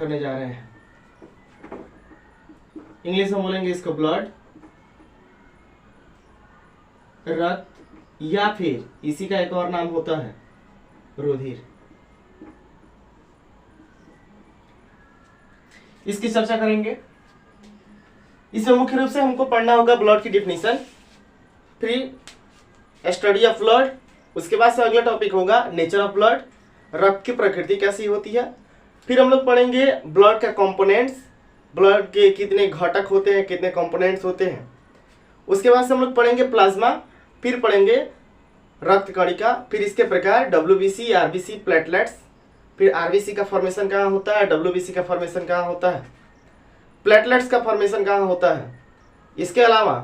करने जा रहे हैं। इंग्लिश में बोलेंगे इसको ब्लड, रक्त, या फिर इसी का एक और नाम होता है रुधिर। इसकी चर्चा करेंगे। इसमें मुख्य रूप से हमको पढ़ना होगा ब्लड की डिफिनीशन, फिर स्टडी ऑफ ब्लड, उसके बाद से अगला टॉपिक होगा नेचर ऑफ ब्लड, रक्त की प्रकृति कैसी होती है, फिर हम लोग पढ़ेंगे ब्लड का कंपोनेंट्स, ब्लड के कितने घटक होते हैं, कितने कंपोनेंट्स होते हैं। उसके बाद से हम लोग पढ़ेंगे प्लाज्मा, फिर पढ़ेंगे रक्त कणिका, फिर इसके प्रकार डब्ल्यूबीसी, आरबीसी, प्लेटलेट्स, फिर आरबीसी का फॉर्मेशन कहाँ होता है, डब्ल्यूबीसी का फॉर्मेशन कहाँ होता है, प्लेटलेट्स का फॉर्मेशन कहाँ होता है। इसके अलावा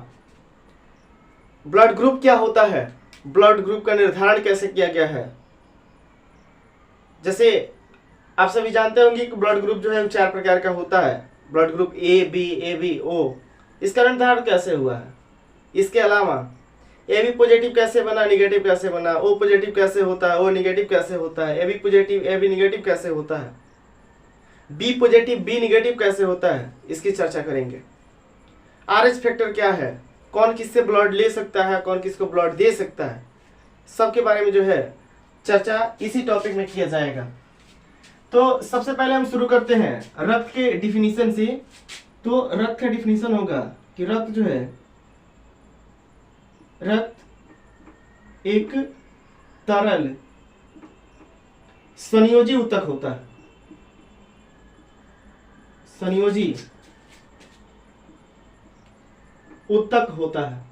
ब्लड ग्रुप क्या होता है, ब्लड ग्रुप का निर्धारण कैसे किया गया है। जैसे आप सभी जानते होंगे कि ब्लड ग्रुप जो है 4 प्रकार का होता है, blood group A B O, इसका निर्धारण कैसे हुआ है। इसके अलावा ए बी पॉजिटिव कैसे बना, निगेटिव कैसे बना, ओ पॉजिटिव कैसे होता है, ओ निगेटिव कैसे होता है, A B positive A B negative कैसे होता है, बी पॉजिटिव बी निगेटिव कैसे होता है, इसकी चर्चा करेंगे। आरएच फैक्टर क्या है, कौन किससे ब्लड ले सकता है, कौन किसको ब्लड दे सकता है, सबके बारे में जो है चर्चा इसी टॉपिक में किया जाएगा। तो सबसे पहले हम शुरू करते हैं रक्त के डिफिनीशन से। तो रक्त का डिफिनीशन होगा कि रक्त जो है, रक्त एक तरल संयोजी ऊतक होता है, संयोजी ऊतक होता है।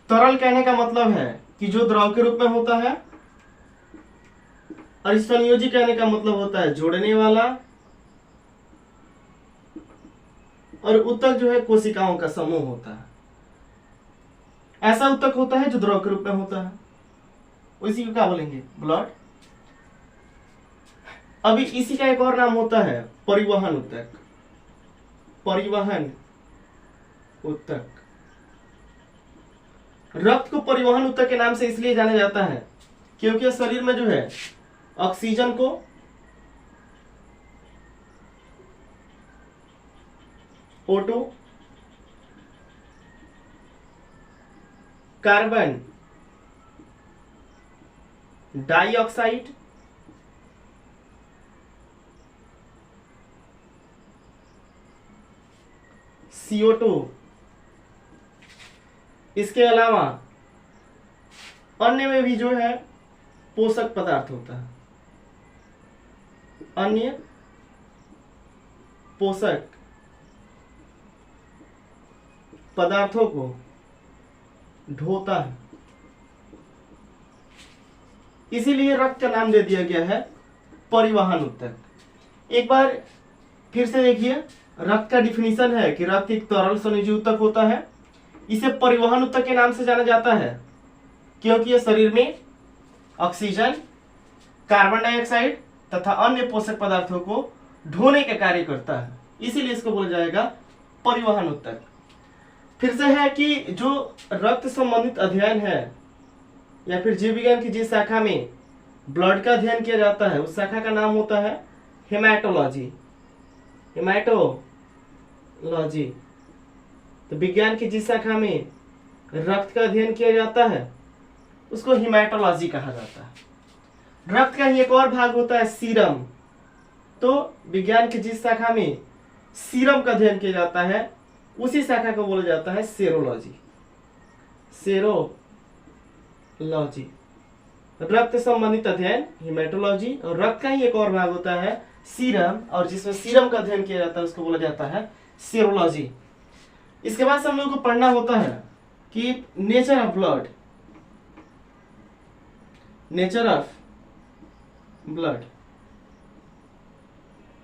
तरल कहने का मतलब है कि जो द्रव के रूप में होता है, और संयोजी कहने का मतलब होता है जोड़ने वाला, और ऊतक जो है कोशिकाओं का समूह होता है। ऐसा ऊतक होता है जो द्रव के रूप में होता है, उसी को क्या बोलेंगे, ब्लड। अभी इसी का एक और नाम होता है परिवहन ऊतक, परिवहन ऊतक। रक्त को परिवहन ऊतक के नाम से इसलिए जाना जाता है क्योंकि शरीर में जो है ऑक्सीजन को O2, कार्बन डाइऑक्साइड, CO2, इसके अलावा अन्य में भी जो है पोषक पदार्थ होता है, अन्य पोषक पदार्थों को ढोता है। इसीलिए रक्त का नाम दे दिया गया है परिवहन ऊतक। एक बार फिर से देखिए, रक्त का डिफिनीशन है कि रक्त एक तरल संयोजी ऊतक होता है। इसे परिवहन ऊतक के नाम से जाना जाता है क्योंकि यह शरीर में ऑक्सीजन, कार्बन डाइऑक्साइड तथा अन्य पोषक पदार्थों को ढोने का कार्य करता है, इसीलिए इसको बोला जाएगा परिवहन ऊतक। फिर से है कि जो रक्त संबंधित अध्ययन है या फिर जीव विज्ञान की जिस शाखा में ब्लड का अध्ययन किया जाता है, उस शाखा का नाम होता है हेमाटोलॉजी, हेमाटोलॉजी। तो विज्ञान की जिस शाखा में रक्त का अध्ययन किया जाता है उसको हेमाटोलॉजी कहा जाता है। रक्त का ही एक और भाग होता है सीरम। तो विज्ञान की जिस शाखा में सीरम का अध्ययन किया जाता है उसी शाखा को बोला जाता है सेरोलॉजी, सेरोलॉजी। रक्त संबंधित अध्ययन हेमाटोलॉजी, और रक्त का ही एक और भाग होता है सीरम, और जिसमें सीरम का अध्ययन किया जाता है उसको बोला जाता है सेरोलॉजी। इसके बाद से हम लोग को पढ़ना होता है कि nature of blood, nature of blood,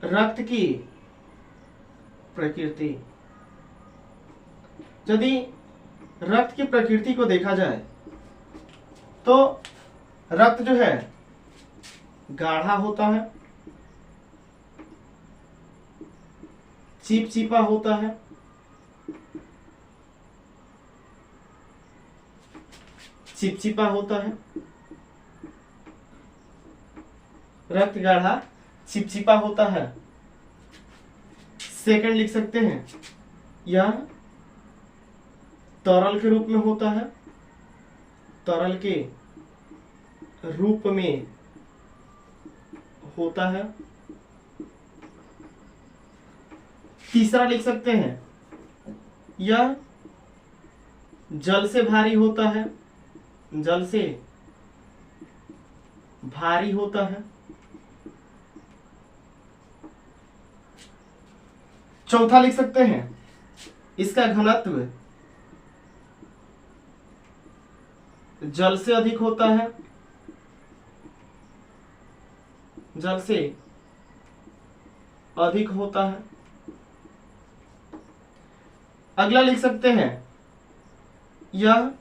रक्त की प्रकृति। यदि रक्त की प्रकृति को देखा जाए तो रक्त जो है गाढ़ा होता है, चिपचिपा होता है, चिपचिपा होता है, रक्त गाढ़ा चिपचिपा होता है। सेकंड लिख सकते हैं, यह तरल के रूप में होता है, तरल के रूप में होता है। तीसरा लिख सकते हैं, यह जल से भारी होता है, जल से भारी होता है। चौथा लिख सकते हैं, इसका घनत्व जल से अधिक होता है, जल से अधिक होता है। अगला लिख सकते हैं, यह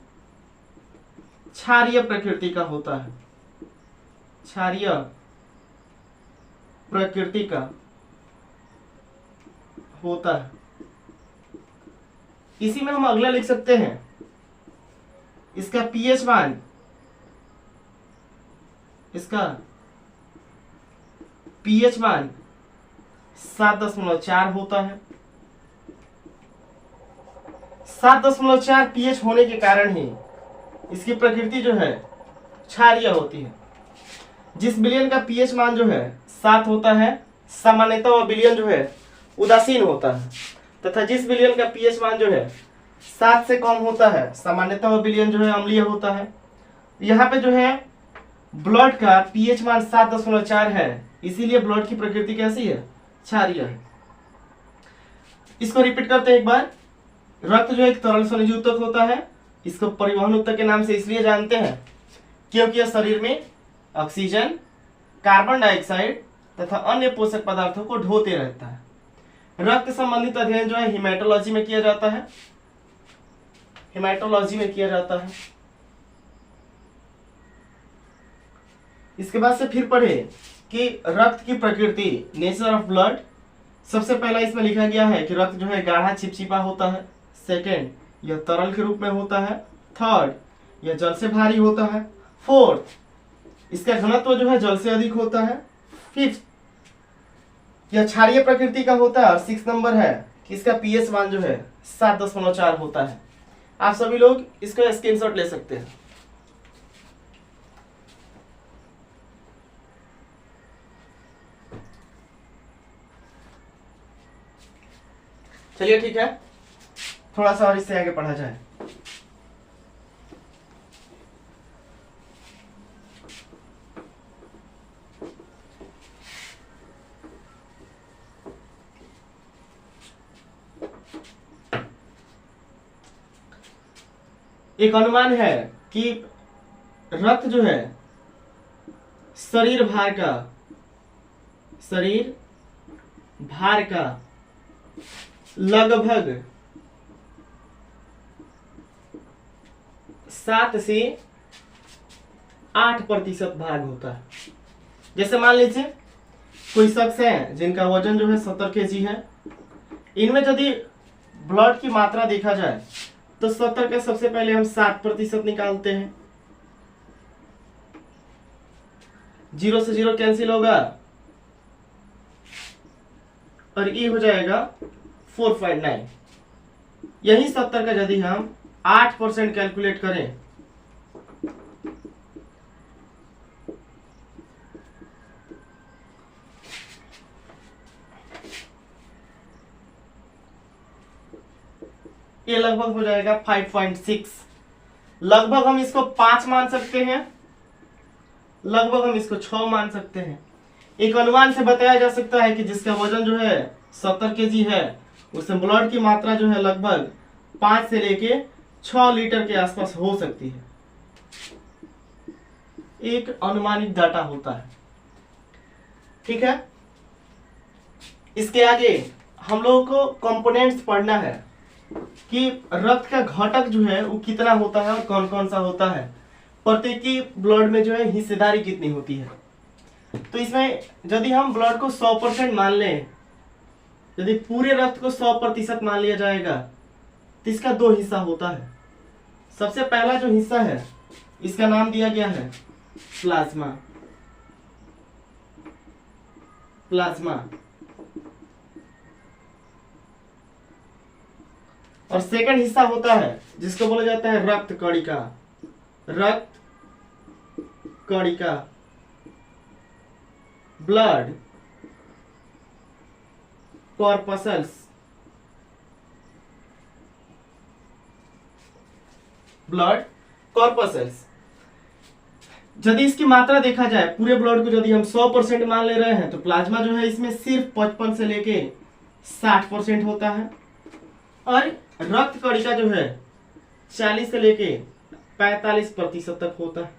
क्षारीय प्रकृति का होता है, क्षारीय प्रकृति का होता है। इसी में हम अगला लिख सकते हैं, इसका पीएच मान, इसका पीएच मान 7.4 होता है। 7.4 पीएच होने के कारण ही इसकी प्रकृति जो है क्षारीय होती है। जिस विलयन का पीएच मान जो है 7 होता है, सामान्यतः वह विलयन जो है उदासीन होता है, तथा जिस विलयन का पीएच मान जो है 7 से कम होता है, सामान्यतः वह विलयन जो है अम्लीय होता है। यहाँ पे जो है ब्लड का पीएच मान 7.4 है, इसीलिए ब्लड की प्रकृति कैसी है, क्षारीय है। इसको रिपीट करते हैं एक बार। रक्त जो एक तरल खनिज ऊतक होता है, इसको परिवहन ऊतक के नाम से इसलिए जानते हैं क्योंकि यह शरीर में ऑक्सीजन, कार्बन डाइऑक्साइड तथा अन्य पोषक पदार्थों को ढोते रहता है। रक्त संबंधित अध्ययन जो है हिमेटोलॉजी में किया जाता है, हिमेटोलॉजी में किया जाता है। इसके बाद से फिर पढ़े कि रक्त की प्रकृति, नेचर ऑफ ब्लड। सबसे पहला इसमें लिखा गया है कि रक्त जो है गाढ़ा चिपचिपा होता है। सेकेंड, यह तरल के रूप में होता है। थर्ड, यह जल से भारी होता है। फोर्थ, इसका घनत्व जो है जल से अधिक होता है। फिफ्थ, यह क्षारीय प्रकृति का होता है। और 6 नंबर है कि इसका पीएच मान जो है 7.4 होता है। आप सभी लोग इसको स्क्रीनशॉट ले सकते हैं। चलिए ठीक है, थोड़ा सा और इससे आगे पढ़ा जाए। एक अनुमान है कि रक्त जो है शरीर भार का लगभग 7 से 8% भाग होता है। जैसे मान लीजिए कोई शख्स है जिनका वजन जो है 70 kg है। इनमें यदि ब्लड की मात्रा देखा जाए तो 70 का सबसे पहले हम 7% निकालते हैं। 0 से 0 कैंसिल होगा और ये हो जाएगा 4.9। यही 70 का यदि हम 8% कैलकुलेट करें ये लगभग हो जाएगा 5.6। लगभग हम इसको 5 मान सकते हैं, लगभग हम इसको 6 मान सकते हैं। एक अनुमान से बताया जा सकता है कि जिसका वजन जो है 70 kg है, उसमें ब्लड की मात्रा जो है लगभग 5 से लेके 6 लीटर के आसपास हो सकती है। एक अनुमानित डाटा होता है, ठीक है। इसके आगे हम लोगों को कंपोनेंट्स पढ़ना है कि रक्त का घटक जो है वो कितना होता है और कौन कौन सा होता है, प्रत्येक ब्लड में जो है हिस्सेदारी कितनी होती है। तो इसमें यदि हम ब्लड को 100% मान लें, यदि पूरे रक्त को 100% मान लिया जाएगा तो इसका 2 हिस्सा होता है। सबसे पहला जो हिस्सा है इसका नाम दिया गया है प्लाज्मा। प्लाज्मा, और सेकंड हिस्सा होता है जिसको बोला जाता है रक्त कणिका, रक्त कणिका, ब्लड कॉर्पसल्स, ब्लड कॉर्पसल्स। यदि इसकी मात्रा देखा जाए, पूरे ब्लड को यदि हम 100% मान ले रहे हैं तो प्लाज्मा जो है इसमें सिर्फ 55 से लेके 60% होता है, और रक्त कणिका जो है 40 से लेके 45% तक होता है।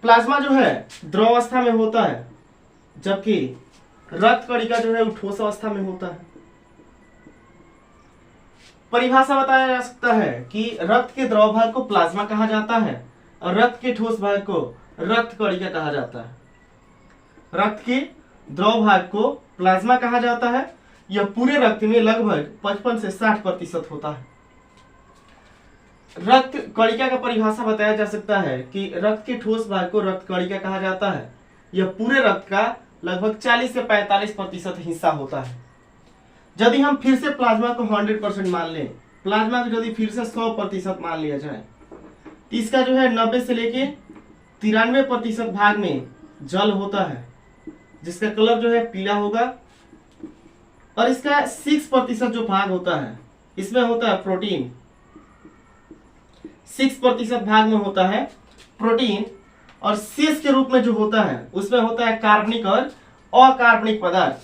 प्लाज्मा जो है द्रव अवस्था में होता है, जबकि रक्त कणिका जो है वो ठोस अवस्था में होता है। परिभाषा बताया जा सकता है कि रक्त के द्रव भाग को प्लाज्मा कहा जाता है और रक्त के ठोस भाग को रक्त कणिका कहा जाता है। रक्त के द्रव भाग को प्लाज्मा कहा जाता है, यह पूरे रक्त में लगभग 55 से 60% होता है। रक्त कणिका का परिभाषा बताया जा सकता है कि रक्त के ठोस भाग को रक्त कणिका कहा जाता है, यह पूरे रक्त का लगभग 40 से 45% हिस्सा होता है। यदि हम फिर से प्लाज्मा को 100% मान लें, प्लाज्मा को यदि फिर से 100% मान लिया जाए, तो इसका जो है 90 से लेके 93% भाग में जल होता है, जिसका कलर जो है पीला होगा, और इसका 6% जो भाग होता है इसमें होता है प्रोटीन। 6% भाग में होता है प्रोटीन, और शेष के रूप में जो होता है उसमें होता है कार्बनिक और अकार्बनिक पदार्थ।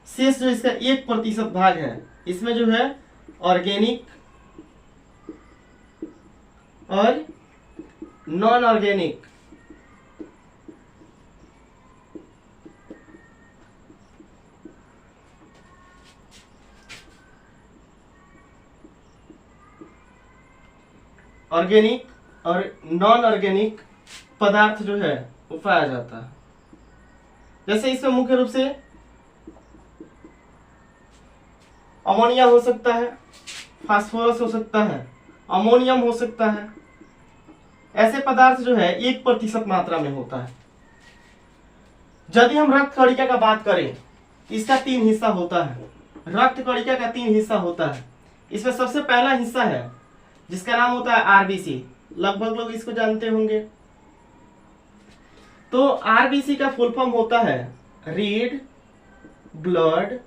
शेष जो इसका 1% भाग है इसमें जो है ऑर्गेनिक और नॉन ऑर्गेनिक ऑर्गेनिक और नॉन ऑर्गेनिक पदार्थ जो है वो पाया जाता है। जैसे इसमें मुख्य रूप से अमोनिया हो सकता है, फास्फोरस हो सकता है, अमोनियम हो सकता है। ऐसे पदार्थ जो है 1% मात्रा में होता है। यदि हम रक्त कणिका का बात करें, इसका 3 हिस्सा होता है। रक्त कणिका का 3 हिस्सा होता है। इसमें सबसे पहला हिस्सा है जिसका नाम होता है आरबीसी। लगभग लोग इसको जानते होंगे। तो आरबीसी का फुल फॉर्म होता है रेड ब्लड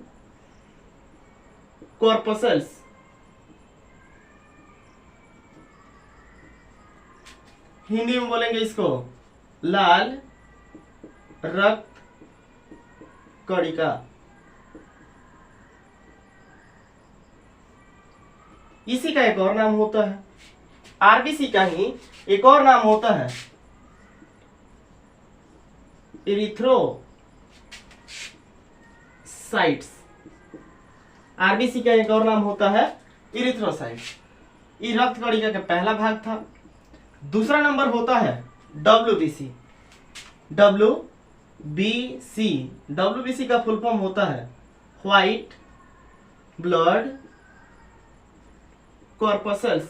कॉर्पसल्स। हिंदी में बोलेंगे इसको लाल रक्त कणिका। इसी का एक और नाम होता है, आरबीसी का ही एक और नाम होता है इरिथ्रोसाइट्स। आरबीसी का एक और नाम होता है इरिथ्रोसाइट्स। ये रक्त कणिका का पहला भाग था। दूसरा नंबर होता है डब्ल्यूबीसी। डब्ल्यूबीसी का फुल फॉर्म होता है व्हाइट ब्लड कॉर्पसल्स।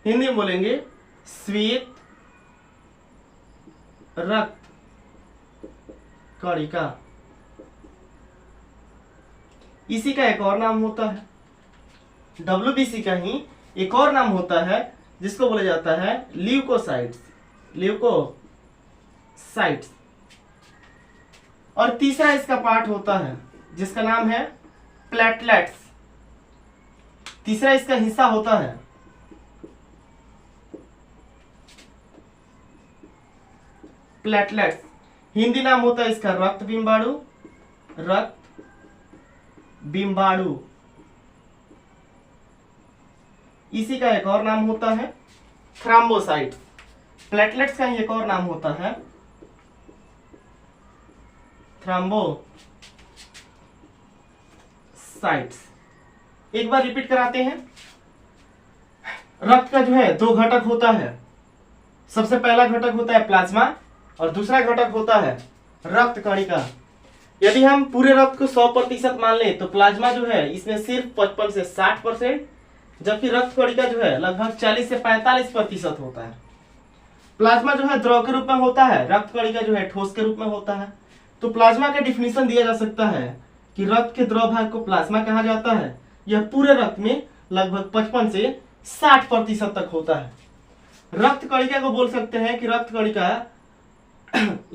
हिंदी में बोलेंगे श्वेत रक्त कणिका। इसी का एक और नाम होता है, डब्ल्यूबीसी का ही एक और नाम होता है जिसको बोला जाता है ल्यूकोसाइट्स। ल्यूकोसाइट्स। और तीसरा इसका पार्ट होता है जिसका नाम है प्लेटलेट्स। तीसरा इसका हिस्सा होता है प्लेटलेट्स। हिंदी नाम होता है इसका रक्त बिंबाणु। रक्त बिंबाणु। इसी का एक और नाम होता है थ्रोम्बोसाइट्स। प्लेटलेट्स का ही एक और नाम होता है थ्रोम्बोसाइट्स। एक बार रिपीट कराते हैं। रक्त का जो है 2 घटक होता है। सबसे पहला घटक होता है प्लाज्मा और दूसरा घटक होता है रक्त कणिका। यदि हम पूरे रक्त को 100% मान लें तो प्लाज्मा जो है इसमें सिर्फ 55 से 60%, जबकि रक्त कणिका जो है लगभग 40 से 45% होता है। प्लाज्मा जो है द्रव के रूप में होता है, रक्त कणिका जो है ठोस के रूप में होता है। तो प्लाज्मा का डिफिनीशन दिया जा सकता है कि रक्त के द्रव भाग को प्लाज्मा कहा जाता है। यह पूरे रक्त में लगभग 55 से 60% तक होता है। रक्त कणिका को बोल सकते हैं कि रक्त कणिका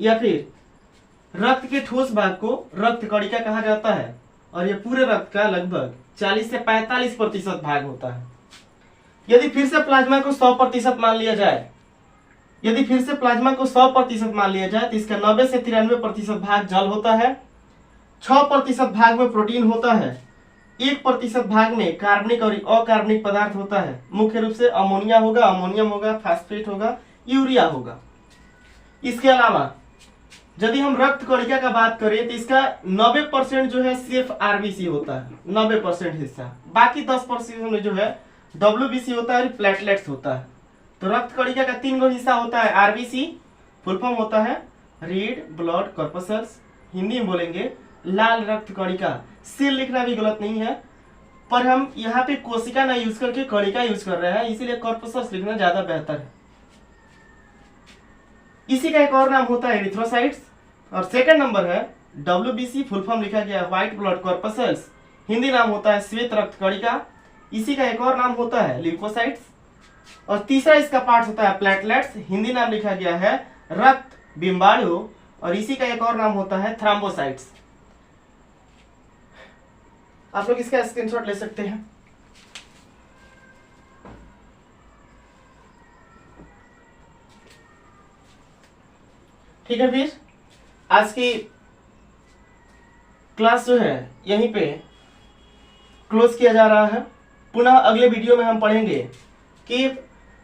या फिर रक्त के ठोस भाग को रक्त कणिका कहा जाता है, और यह पूरे रक्त का लगभग 40 से 45% भाग होता है। यदि फिर से प्लाज्मा को 100% मान लिया जाए, यदि फिर से प्लाज्मा को 100% मान लिया जाए तो इसका 90 से 93% भाग जल होता है, 6% भाग में प्रोटीन होता है, 1% भाग में कार्बनिक और अकार्बनिक पदार्थ होता है। मुख्य रूप से अमोनिया होगा, अमोनियम होगा, फास्फेट होगा, यूरिया होगा। इसके अलावा यदि हम रक्त कणिका का बात करें तो इसका 90% जो है सिर्फ आरबीसी होता है, 90% हिस्सा। बाकी 10% में जो है डब्ल्यूबीसी होता है और प्लेटलेट्स होता है। तो रक्त कणिका का 3 हिस्सा होता है। आरबीसी फुल फॉर्म होता है रेड ब्लड कॉर्पसल्स, हिंदी में बोलेंगे लाल रक्त कणिका। सिर लिखना भी गलत नहीं है, पर हम यहाँ पे कोशिका ना यूज करके कणिका यूज कर रहे हैं, इसीलिए कॉर्पसल्स लिखना ज्यादा बेहतर है। इसी का एक और नाम होता है एरिथ्रोसाइट्स। और सेकंड नंबर है डब्ल्यूबीसी, फुल फॉर्म लिखा गया है व्हाइट ब्लड कॉर्पसल्स, हिंदी नाम होता है श्वेत रक्त कणिका। इसी का एक और नाम होता है ल्यूकोसाइट्स। और तीसरा इसका पार्ट होता है प्लेटलेट्स, हिंदी नाम लिखा गया है रक्त बिंबाणु, और इसी का एक और नाम होता है थ्रोम्बोसाइट्स। आप लोग इसका स्क्रीनशॉट ले सकते हैं। ठीक है, फिर आज की क्लास जो है यहीं पे क्लोज किया जा रहा है। पुनः अगले वीडियो में हम पढ़ेंगे कि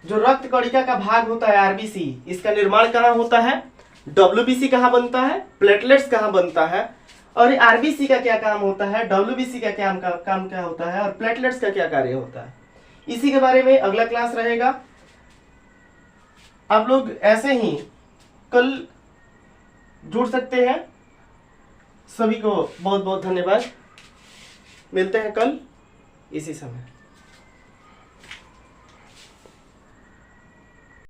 जो रक्त कणिका का भाग होता है आरबीसी, इसका निर्माण कहाँ होता है, डब्ल्यूबीसी कहाँ बनता है, प्लेटलेट्स कहाँ बनता है, और आरबीसी का क्या काम होता है, डब्ल्यूबीसी का काम क्या होता है, और प्लेटलेट्स का क्या कार्य होता है। इसी के बारे में अगला क्लास रहेगा। आप लोग ऐसे ही कल जुड़ सकते हैं। सभी को बहुत बहुत धन्यवाद। मिलते हैं कल इसी समय।